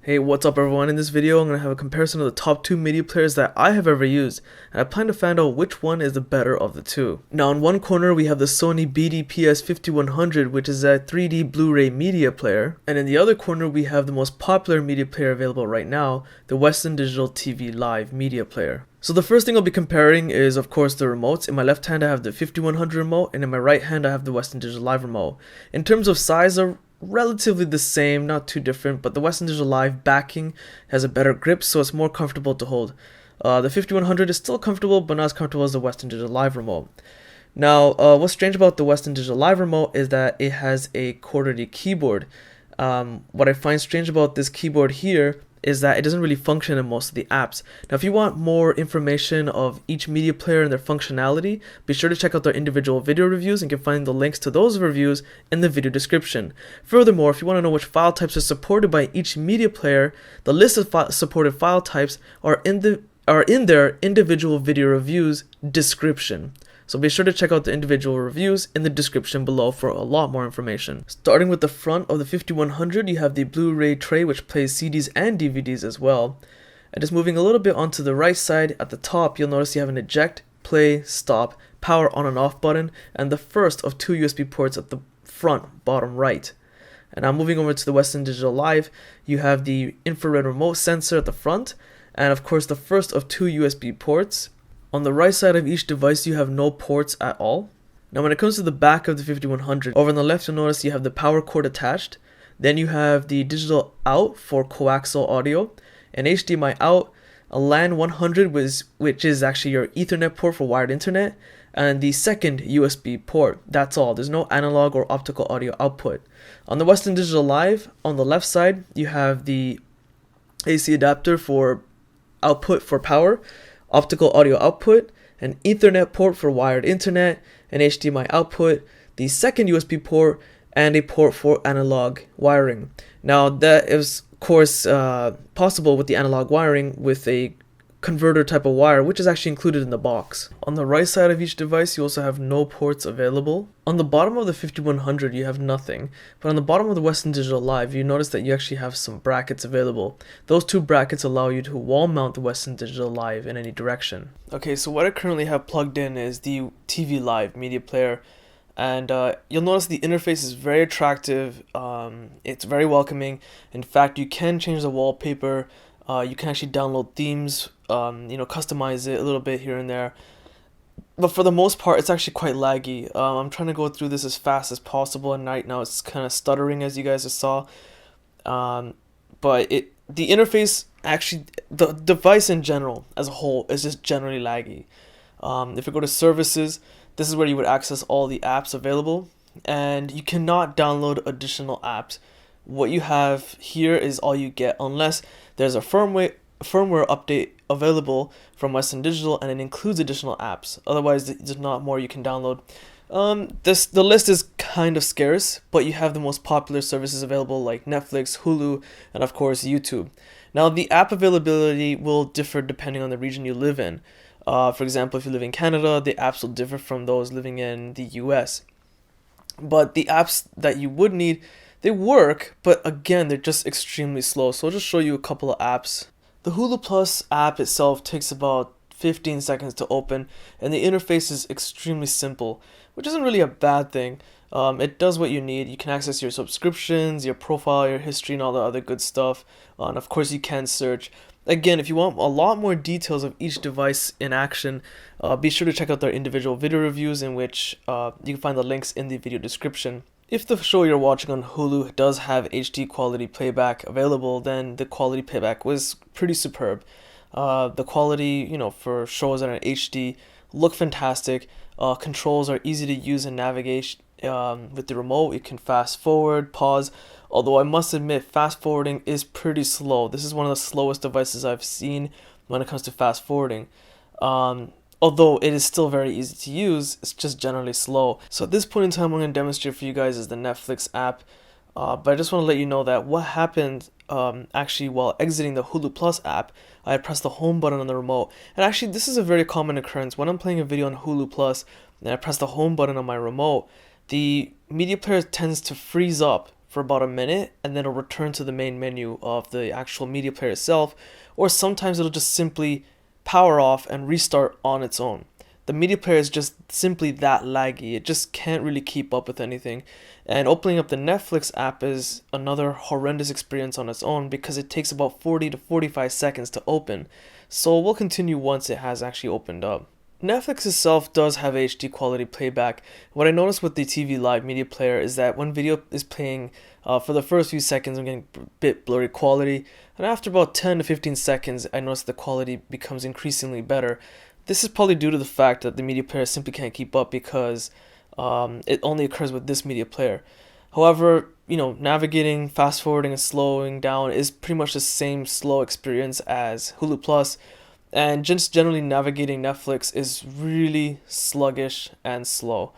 Hey, what's up everyone? In this video, I'm going to have a comparison of the top 2 media players that I have ever used, and I plan to find out which one is the better of the two. Now, in one corner, we have the Sony BDP-S5100, which is a 3D Blu-ray media player, and in the other corner, we have the most popular media player available right now, the Western Digital TV Live media player. So the first thing I'll be comparing is, of course, the remotes. In my left hand, I have the 5100 remote, and in my right hand, I have the Western Digital Live remote. In terms of size, they're relatively the same, not too different, but the Western Digital Live backing has a better grip, so it's more comfortable to hold. The 5100 is still comfortable, but not as comfortable as the Western Digital Live remote. Now, what's strange about the Western Digital Live remote is that it has a QWERTY keyboard. What I find strange about this keyboard here is that it doesn't really function in most of the apps. Now, if you want more information of each media player and their functionality, be sure to check out their individual video reviews, and you can find the links to those reviews in the video description. Furthermore, if you want to know which file types are supported by each media player, the list of supported file types are in their individual video reviews description. So be sure to check out the individual reviews in the description below for a lot more information. Starting with the front of the 5100, you have the Blu-ray tray, which plays CDs and DVDs as well. And just moving a little bit onto the right side, at the top, you'll notice you have an eject, play, stop, power on and off button, and the first of 2 USB ports at the front bottom right. And now moving over to the Western Digital Live, you have the infrared remote sensor at the front, and of course the first of 2 USB ports. On the right side of each device, you have no ports at all. Now, when it comes to the back of the 5100, over on the left, you'll notice you have the power cord attached. Then you have the digital out for coaxial audio, an HDMI out, a LAN 100, which is actually your Ethernet port for wired internet, and the second USB port. That's all. There's no analog or optical audio output. On the Western Digital Live, on the left side, you have the AC adapter for output for power, optical audio output, an Ethernet port for wired internet, an HDMI output, the second USB port, and a port for analog wiring. Now, that is of course possible with the analog wiring with a converter type of wire, which is actually included in the box. On the right side of each device, you also have no ports available. On the bottom of the 5100, you have nothing, but on the bottom of the Western Digital Live, you notice that you actually have some brackets available. Those 2 brackets allow you to wall mount the Western Digital Live in any direction. Okay, so what I currently have plugged in is the TV Live media player, and you'll notice the interface is very attractive. It's very welcoming. In fact, you can change the wallpaper. You can actually download themes, customize it a little bit here and there. But for the most part, it's actually quite laggy. I'm trying to go through this as fast as possible, and right now it's kind of stuttering, as you guys just saw. But the interface, actually, the device in general, as a whole, is just generally laggy. If you go to services, this is where you would access all the apps available, and you cannot download additional apps. What you have here is all you get, unless there's a firmware update available from Western Digital and it includes additional apps. Otherwise, there's not more you can download. The list is kind of scarce, but you have the most popular services available like Netflix, Hulu, and of course YouTube. Now, the app availability will differ depending on the region you live in. For example, if you live in Canada, the apps will differ from those living in the US. But the apps that you would need, they work, but again, they're just extremely slow. So I'll just show you a couple of apps. The Hulu Plus app itself takes about 15 seconds to open, and the interface is extremely simple, which isn't really a bad thing. It does what you need. You can access your subscriptions, your profile, your history, and all the other good stuff. And of course, you can search. Again, if you want a lot more details of each device in action, be sure to check out their individual video reviews, in which you can find the links in the video description. If the show you're watching on Hulu does have HD quality playback available, then the quality playback was pretty superb. The quality, for shows that are HD look fantastic. Controls are easy to use and navigate with the remote. You can fast forward, pause. Although I must admit, fast forwarding is pretty slow. This is one of the slowest devices I've seen when it comes to fast forwarding. Although it is still very easy to use, it's just generally slow. So at this point in time, I'm going to demonstrate for you guys is the Netflix app. But I just want to let you know that what happened actually while exiting the Hulu Plus app, I pressed the home button on the remote. And actually, this is a very common occurrence. When I'm playing a video on Hulu Plus and I press the home button on my remote, the media player tends to freeze up for about a minute and then it'll return to the main menu of the actual media player itself, or sometimes it'll just simply power off and restart on its own. The media player is just simply that laggy. It just can't really keep up with anything. And opening up the Netflix app is another horrendous experience on its own because it takes about 40 to 45 seconds to open. So we'll continue once it has actually opened up. Netflix itself does have HD quality playback. What I noticed with the TV Live media player is that when video is playing for the first few seconds, I'm getting a bit blurry quality. And after about 10 to 15 seconds, I notice the quality becomes increasingly better. This is probably due to the fact that the media player simply can't keep up because it only occurs with this media player. However, navigating, fast forwarding, and slowing down is pretty much the same slow experience as Hulu Plus, and just generally navigating Netflix is really sluggish and slow.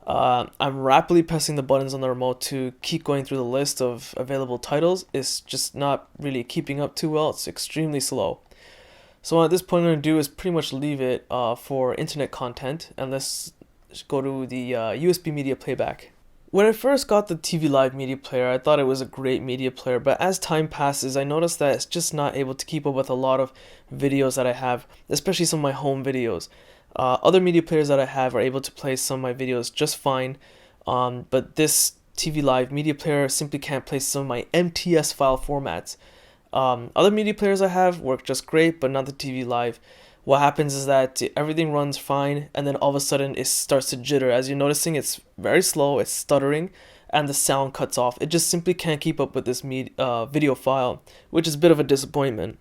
I'm rapidly pressing the buttons on the remote to keep going through the list of available titles. It's just not really keeping up too well. It's extremely slow. So at this point, what I'm going to do is pretty much leave it for internet content, and let's go to the USB media playback. When I first got the TV Live media player, I thought it was a great media player, but as time passes, I noticed that it's just not able to keep up with a lot of videos that I have, especially some of my home videos. Other media players that I have are able to play some of my videos just fine, but this TV Live media player simply can't play some of my MTS file formats. Other media players I have work just great, but not the TV Live. What happens is that everything runs fine, and then all of a sudden it starts to jitter. As you're noticing, it's very slow, it's stuttering, and the sound cuts off. It just simply can't keep up with this video file, which is a bit of a disappointment.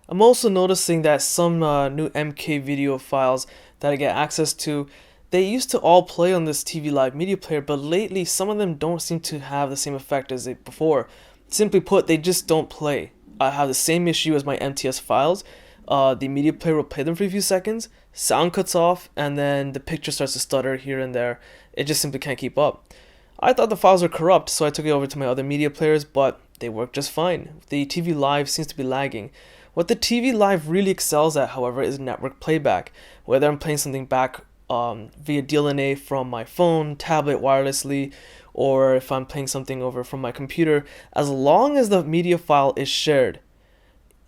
I'm also noticing that some new MK video files that I get access to, they used to all play on this TV Live media player, but lately some of them don't seem to have the same effect as they before. Simply put, they just don't play. I have the same issue as my MTS files. The media player will play them for a few seconds, sound cuts off, and then the picture starts to stutter here and there. It just simply can't keep up. I thought the files were corrupt, so I took it over to my other media players, but they work just fine. The TV Live seems to be lagging. What the TV Live really excels at, however, is network playback. Whether I'm playing something back via DLNA from my phone, tablet, wirelessly, or if I'm playing something over from my computer, as long as the media file is shared,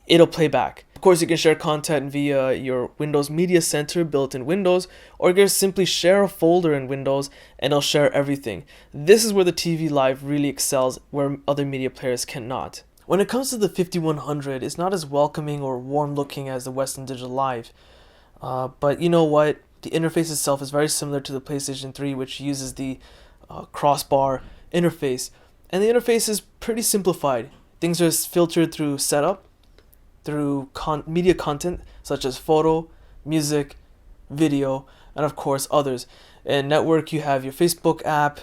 it'll play back. Of course, you can share content via your Windows Media Center built in Windows, or you can simply share a folder in Windows and it'll share everything. This is where the TV Live really excels, where other media players cannot. When it comes to the 5100, it's not as welcoming or warm looking as the Western Digital Live. But you know what? The interface itself is very similar to the PlayStation 3, which uses the crossbar interface. And the interface is pretty simplified. Things are filtered through setup, through media content such as photo, music, video, and of course others. In network, you have your Facebook app,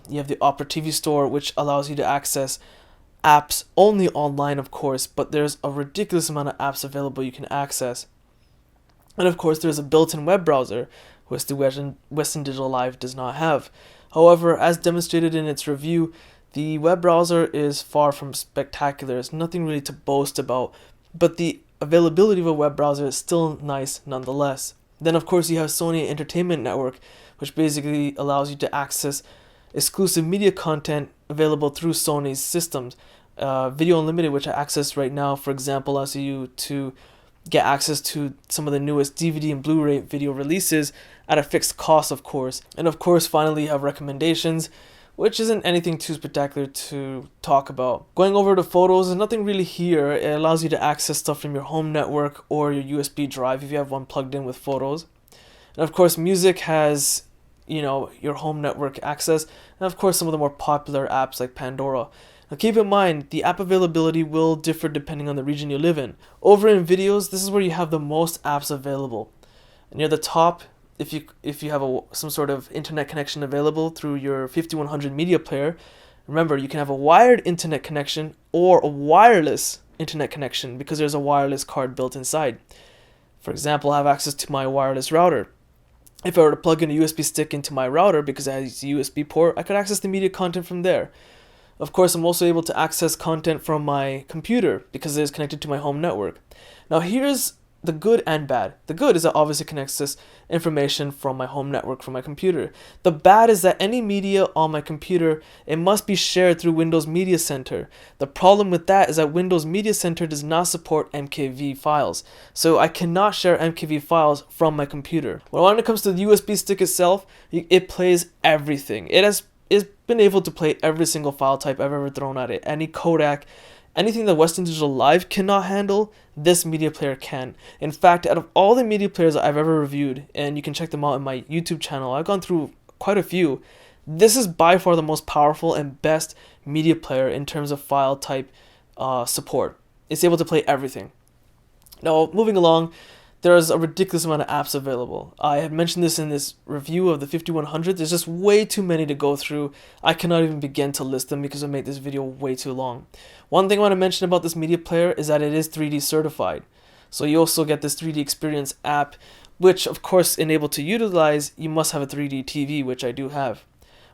you have the Opera TV Store, which allows you to access apps only online, of course, but there's a ridiculous amount of apps available you can access. And of course, there's a built-in web browser, which the Western Digital Live does not have. However, as demonstrated in its review, the web browser is far from spectacular. There's nothing really to boast about, but the availability of a web browser is still nice nonetheless. Then of course you have Sony Entertainment Network, which basically allows you to access exclusive media content available through Sony's systems. Video Unlimited, which I access right now, for example, allows you to get access to some of the newest DVD and Blu-ray video releases at a fixed cost, of course. And of course, finally, you have recommendations, which isn't anything too spectacular to talk about. Going over to photos, there's nothing really here. It allows you to access stuff from your home network or your USB drive if you have one plugged in with photos. And of course, music has, your home network access, and of course some of the more popular apps like Pandora. Now keep in mind, the app availability will differ depending on the region you live in. Over in videos, this is where you have the most apps available. Near the top, if you have some sort of internet connection available through your 5100 media player, remember you can have a wired internet connection or a wireless internet connection because there's a wireless card built inside. For example, I have access to my wireless router. If I were to plug in a USB stick into my router because it has a USB port, I could access the media content from there. Of course, I'm also able to access content from my computer because it is connected to my home network. Now here's the good and bad. The good is that obviously connects this information from my home network from my computer. The bad is that any media on my computer, it must be shared through Windows Media Center. The problem with that is that Windows Media Center does not support MKV files. So I cannot share MKV files from my computer. When it comes to the USB stick itself, it plays everything. It's been able to play every single file type I've ever thrown at it. Any codec, anything that Western Digital Live cannot handle, this media player can. In fact, out of all the media players I've ever reviewed, and you can check them out on my YouTube channel, I've gone through quite a few, this is by far the most powerful and best media player in terms of file type support. It's able to play everything. Now, moving along, there's a ridiculous amount of apps available. I had mentioned this in this review of the 5100. There's just way too many to go through. I cannot even begin to list them because it would make this video way too long. One thing I want to mention about this media player is that it is 3D certified. So you also get this 3D Experience app, which of course, enabled to utilize, you must have a 3D TV, which I do have.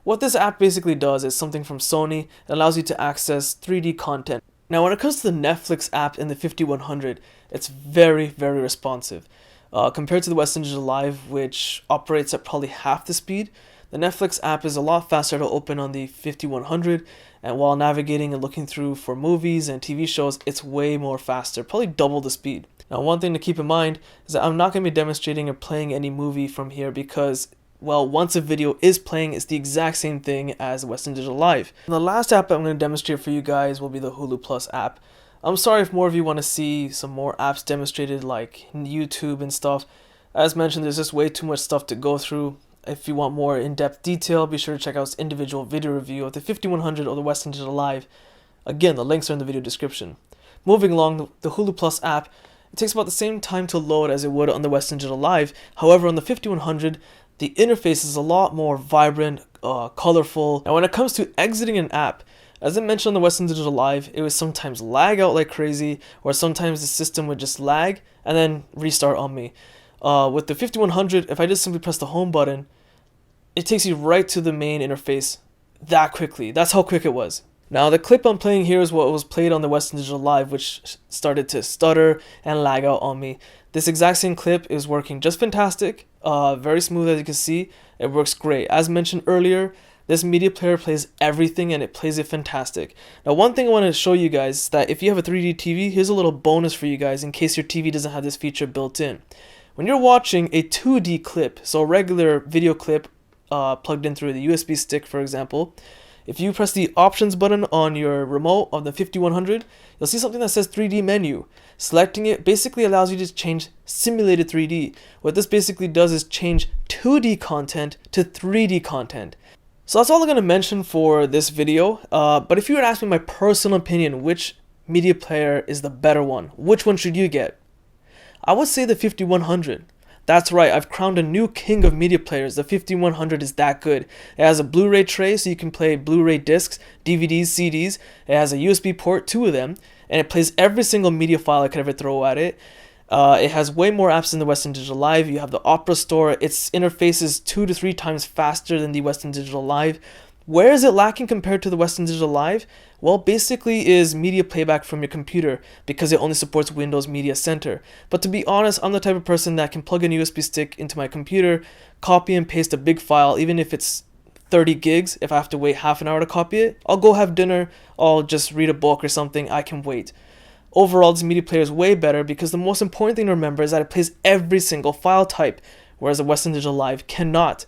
What this app basically does is something from Sony. It allows you to access 3D content. Now, when it comes to the Netflix app in the 5100, it's very, very responsive. Compared to the Western Digital Live, which operates at probably half the speed, the Netflix app is a lot faster to open on the 5100, and while navigating and looking through for movies and TV shows, it's way more faster, probably double the speed. Now, one thing to keep in mind is that I'm not going to be demonstrating or playing any movie from here because, well, once a video is playing, it's the exact same thing as Western Digital Live. And the last app I'm going to demonstrate for you guys will be the Hulu Plus app. I'm sorry if more of you want to see some more apps demonstrated like YouTube and stuff. As mentioned, there's just way too much stuff to go through. If you want more in-depth detail, be sure to check out this individual video review of the 5100 or the Western Digital Live. Again, the links are in the video description. Moving along, the Hulu Plus app, it takes about the same time to load as it would on the Western Digital Live. However, on the 5100, the interface is a lot more vibrant, colorful. And when it comes to exiting an app, as I mentioned on the Western Digital Live, it would sometimes lag out like crazy, or sometimes the system would just lag and then restart on me. With the 5100, if I just simply press the home button, it takes you right to the main interface that quickly. That's how quick it was. Now, the clip I'm playing here is what was played on the Western Digital Live, which started to stutter and lag out on me. This exact same clip is working just fantastic, very smooth as you can see. It works great. As mentioned earlier, this media player plays everything and it plays it fantastic. Now, one thing I want to show you guys is that if you have a 3D TV, here's a little bonus for you guys in case your TV doesn't have this feature built in. When you're watching a 2D clip, so a regular video clip plugged in through the USB stick, for example, if you press the options button on your remote of the 5100, you'll see something that says 3D menu. Selecting it basically allows you to change simulated 3D. What this basically does is change 2D content to 3D content. So that's all I'm going to mention for this video. But if you were to ask me my personal opinion, which media player is the better one, which one should you get? I would say the 5100. That's right, I've crowned a new king of media players. The 5100 is that good. It has a Blu-ray tray so you can play Blu-ray discs, DVDs, CDs. It has a USB port, 2 of them, and it plays every single media file I could ever throw at it. It has way more apps than the Western Digital Live. You have the Opera Store. Its interface is 2 to 3 times faster than the Western Digital Live. Where is it lacking compared to the Western Digital Live? Well, basically is media playback from your computer because it only supports Windows Media Center. But to be honest, I'm the type of person that can plug a USB stick into my computer, copy and paste a big file, even if it's 30 gigs. If I have to wait half an hour to copy it, I'll go have dinner, I'll just read a book or something, I can wait. Overall, this media player is way better because the most important thing to remember is that it plays every single file type, whereas the Western Digital Live cannot.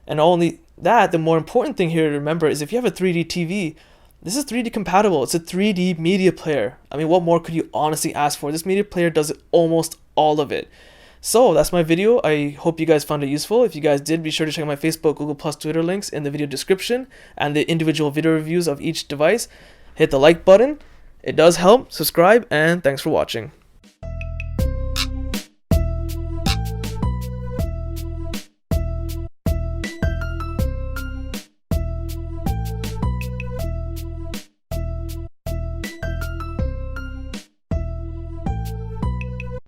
And only that, the more important thing here to remember is if you have a 3D TV, this is 3D compatible. It's a 3D media player. I mean, what more could you honestly ask for? This media player does almost all of it. So that's my video. I hope you guys found it useful. If you guys did, be sure to check out my Facebook, Google+, Twitter links in the video description and the individual video reviews of each device. Hit the like button. It does help. Subscribe, and thanks for watching.